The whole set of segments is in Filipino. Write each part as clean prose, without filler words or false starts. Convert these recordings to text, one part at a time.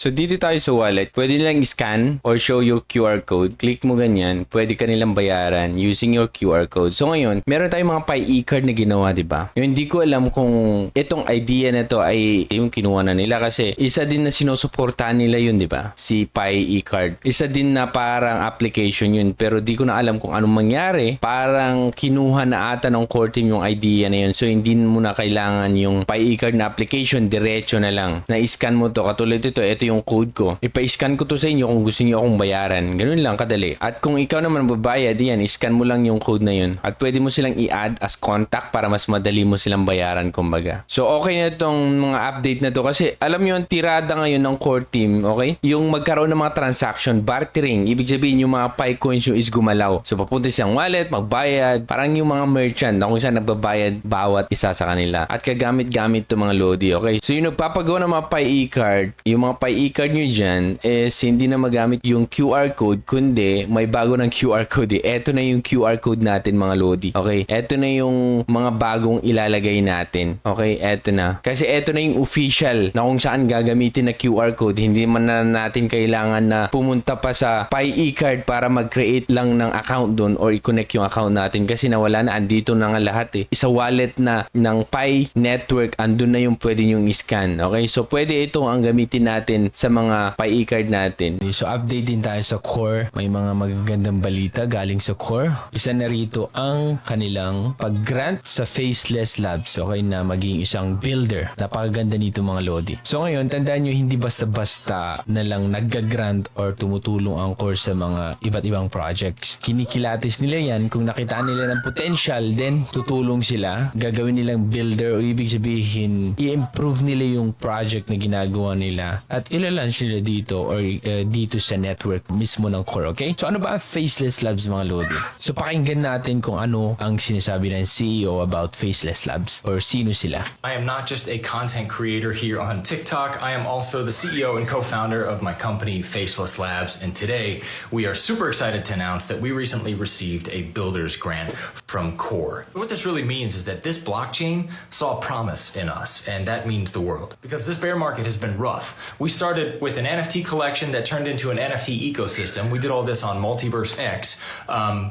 So dito tayo sa wallet, pwede nilang scan or show your QR code. Click mo ganyan, pwede ka nilang bayaran using your QR code. So ngayon, meron tayong mga Pi e-card na ginawa, di ba? Yung hindi ko alam kung itong idea na to ay yung kinuha na nila kasi isa din na sinusuportahan nila yun, di ba? Si Pi e-card. Isa din na parang application yun, pero di ko na alam kung anong mangyari. Parang kinuha na ata ng core team yung idea na yun. So hindi mo na kailangan yung Pi e-card na application, diretso na lang. Na-scan mo to, katulad ito yung code ko. Ipa-scan ko to sa inyo kung gusto niyo akong bayaran. Ganun lang kadali. At kung ikaw naman babayad, yan, scan mo lang yung code na yun. At pwede mo silang i-add as contact para mas madali mo silang bayaran kumbaga. So okay na itong mga update na to kasi alam niyo yung tirada ngayon ng core team, okay? Yung magkaroon ng mga transaction, bartering, ibig sabihin yung mga Pi coins yung is gumalaw. So papunta siyang wallet, magbayad, parang yung mga merchant na kung saan nagbabayad bawat isa sa kanila. At kagamit-gamit to mga Lodi, okay? So yung nagpapagawa ng mga Pi e-card, yung mga Pi e-card nyo dyan is hindi na magamit yung QR code kundi may bago ng QR code eh. Eto na yung QR code natin mga Lodi. Okay? Eto na yung mga bagong ilalagay natin. Okay? Eto na. Kasi eto na yung official na kung saan gagamitin na QR code. Hindi man na natin kailangan na pumunta pa sa Pi e-card para mag-create lang ng account doon or i-connect yung account natin kasi nawala na. Andito na nga lahat eh. Isa wallet na ng Pi network. Andun na yung pwede nyong i-scan. Okay? So pwede ito ang gamitin natin sa mga Pi e-card natin. So update din tayo sa core. May mga magagandang balita galing sa core. Isa na rito ang kanilang pag-grant sa Faceless Labs. Okay, na maging isang builder. Napakaganda nito mga Lodi. So ngayon, tandaan nyo, hindi basta-basta na lang nag-grant or tumutulong ang core sa mga iba't ibang projects. Kinikilatis nila yan. Kung nakitaan nila ng potential, then tutulong sila. Gagawin nilang builder o ibig sabihin, i-improve nila yung project na ginagawa nila at ilalunch nila dito or dito sa network mismo ng core, okay? So ano ba ang Faceless Labs mga Lodi? So pakinggan natin kung ano ang sinasabi ng CEO about Faceless Labs or sino sila. I am not just a content creator here on TikTok, I am also the CEO and co-founder of my company Faceless Labs, and today we are super excited to announce that we recently received a builder's grant from Core. What this really means is that this blockchain saw promise in us, and that means the world. Because this bear market has been rough. We started with an NFT collection that turned into an NFT ecosystem. We did all this on Multiverse X,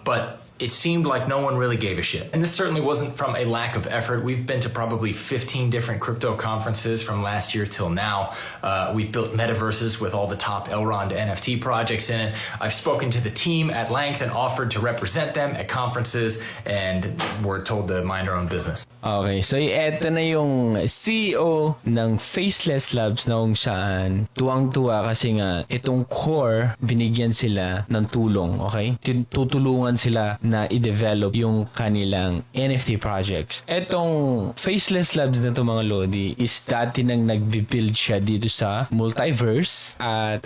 but it seemed like no one really gave a shit. And this certainly wasn't from a lack of effort. We've been to probably 15 different crypto conferences from last year till now. We've built metaverses with all the top Elrond NFT projects in it. I've spoken to the team at length and offered to represent them at conferences, and we're told to mind our own business. Okay, so eto na yung CEO ng Faceless Labs na kung saan tuwang-tuwa kasi nga itong core binigyan sila ng tulong, okay? Tutulungan sila na i-develop yung kanilang NFT projects. Etong Faceless Labs na to mga Lodi is dati nang nagbi-build siya dito sa Multiverse at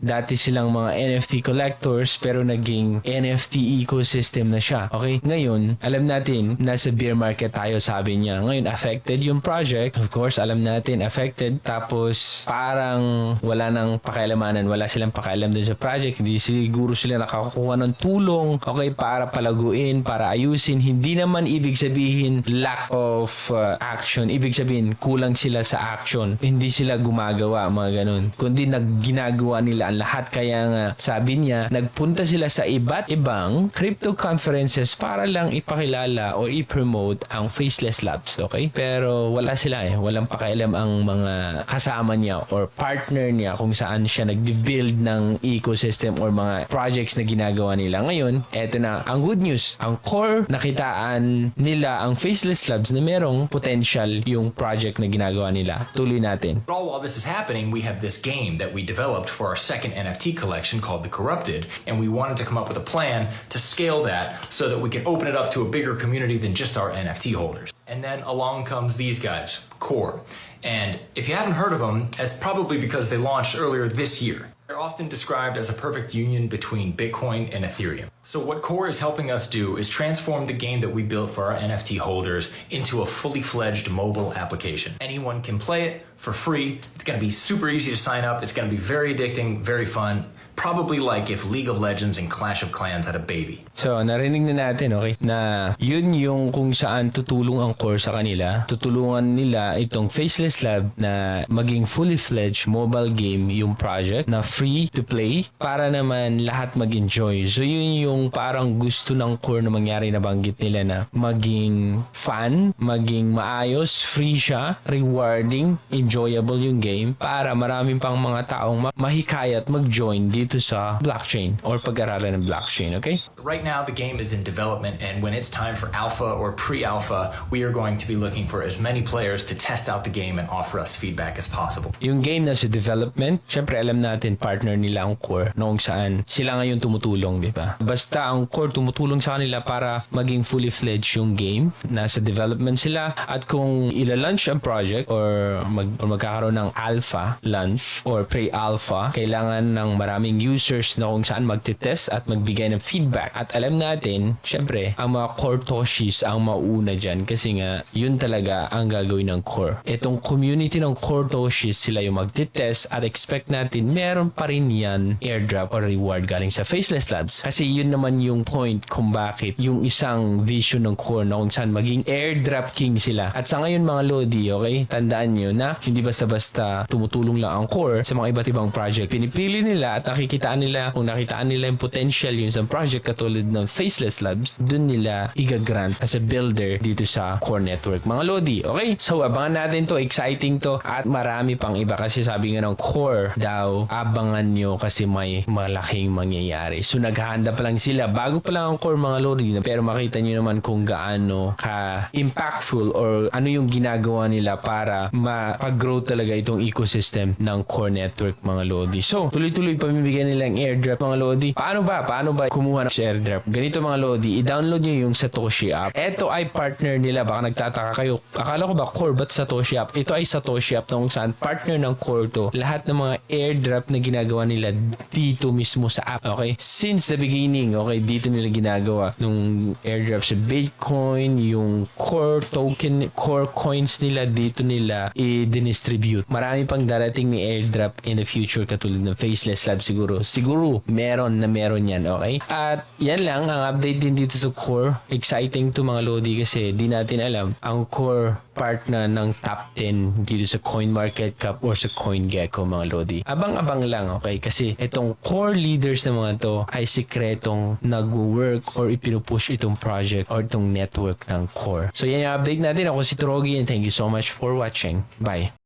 dati silang mga NFT collectors pero naging NFT ecosystem na siya. Okay? Ngayon, alam natin nasa bear market tayo, sabi niya. Ngayon, affected yung project. Of course, alam natin affected. Tapos, parang wala nang pakialamanan. Wala silang pakialam dun sa project. Hindi siguro sila nakakakuha ng tulong. Okay? Para palaguin, para ayusin. Hindi naman ibig sabihin lack of action. Ibig sabihin kulang sila sa action. Hindi sila gumagawa, mga ganun. Kundi ginagawa nila ang lahat. Kaya nga sabi niya, nagpunta sila sa iba't ibang crypto conferences para lang ipakilala o i-promote ang Faceless Labs. Okay? Pero wala sila eh. Walang pakialam ang mga kasama niya or partner niya kung saan siya nag-build ng ecosystem or mga projects na ginagawa nila. Ngayon, eto na ang good news, ang core nakitaan nila ang Faceless Labs na merong potential yung project na ginagawa nila. Tuloy natin. But all while this is happening, we have this game that we developed for our second NFT collection called The Corrupted, and we wanted to come up with a plan to scale that so that we can open it up to a bigger community than just our NFT holders. And then along comes these guys, Core. And if you haven't heard of them, it's probably because they launched earlier this year. They're often described as a perfect union between Bitcoin and Ethereum. So what Core is helping us do is transform the game that we built for our NFT holders into a fully fledged mobile application. Anyone can play it for free. It's going to be super easy to sign up. It's going to be very addicting, very fun. Probably like if League of Legends and Clash of Clans had a baby. So, narinig na natin, okay, na yun yung kung saan tutulong ang Core sa kanila. Tutulungan nila itong Faceless Lab na maging fully fledged mobile game yung project na free to play para naman lahat mag-enjoy. So, yun yung parang gusto ng Core na mangyari na banggit nila na maging fun, maging maayos, free siya, rewarding, enjoyable yung game para maraming pang mga taong mahikayat mag-join dito sa blockchain or pag-aralan ng blockchain, okay? Right now, the game is in development, and when it's time for alpha or pre-alpha, we are going to be looking for as many players to test out the game and offer us feedback as possible. Yung game na sa development, syempre alam natin partner nila ang Core noong saan sila ngayon tumutulong, di ba? Basta ang Core tumutulong sa kanila para maging fully fledged yung game. Nasa development sila at kung ila-launch ang project or magkakaroon ng alpha launch or pre-alpha, kailangan ng maraming users na kung saan magtitest at magbigay ng feedback. At alam natin, syempre, ang mga Core Toshis ang mauna dyan kasi nga, yun talaga ang gagawin ng Core. Itong community ng Core Toshis, sila yung magtitest at expect natin meron pa rin yan airdrop or reward galing sa Faceless Labs. Kasi yun naman yung point kung bakit yung isang vision ng Core na kung saan maging airdrop king sila. At sa ngayon mga Lodi, okay, tandaan nyo na hindi basta-basta tumutulong lang ang Core sa mga iba't ibang project. Pinipili nila at nakikitaan nila, kung nakitaan nila yung potential yung isang project katulad ng Faceless Labs, dun nila igagrant as a builder dito sa Core Network. Mga Lodi, okay? So, abangan natin to, exciting to, at marami pang iba kasi sabi nga ng Core daw, abangan nyo kasi may malaking mangyayari. So, naghahanda pa lang sila. Bago pa lang ang Core, mga Lodi, pero makita nyo naman kung gaano ka-impactful or ano yung ginagawa nila para mapag-grow talaga itong ecosystem ng Core Network, mga Lodi. So, tuloy-tuloy pamimigyan nilang airdrop, mga Lodi. Paano ba kumuha ng airdrop? Ganito, mga Lodi, i-download nyo yung Satoshi app. Ito ay partner nila. Baka nagtataka kayo. Akala ko ba Core, ba't Satoshi app? Ito ay Satoshi app na kung saan partner ng Core to. Lahat ng mga airdrop na ginagawa nila dito mismo sa app. Okay? Since the beginning, okay, dito nila ginagawa. Nung airdrop sa Bitcoin, yung Core token, Core coins nila, dito nila i-distribute. Marami pang darating ni airdrop in the future katulad ng Faceless Lab siguro. Siguro, meron yan, okay? At yan lang, ang update din dito sa Core. Exciting to, mga Lodi, kasi di natin alam ang Core part na ng top 10 dito sa CoinMarketCap or sa CoinGecko, mga Lodi. Abang-abang lang, okay? Kasi itong core leaders na mga to ay sikretong nag-work or ipinupush itong project or itong network ng Core. So yan yung update natin. Ako si Trogi and thank you so much for watching. Bye!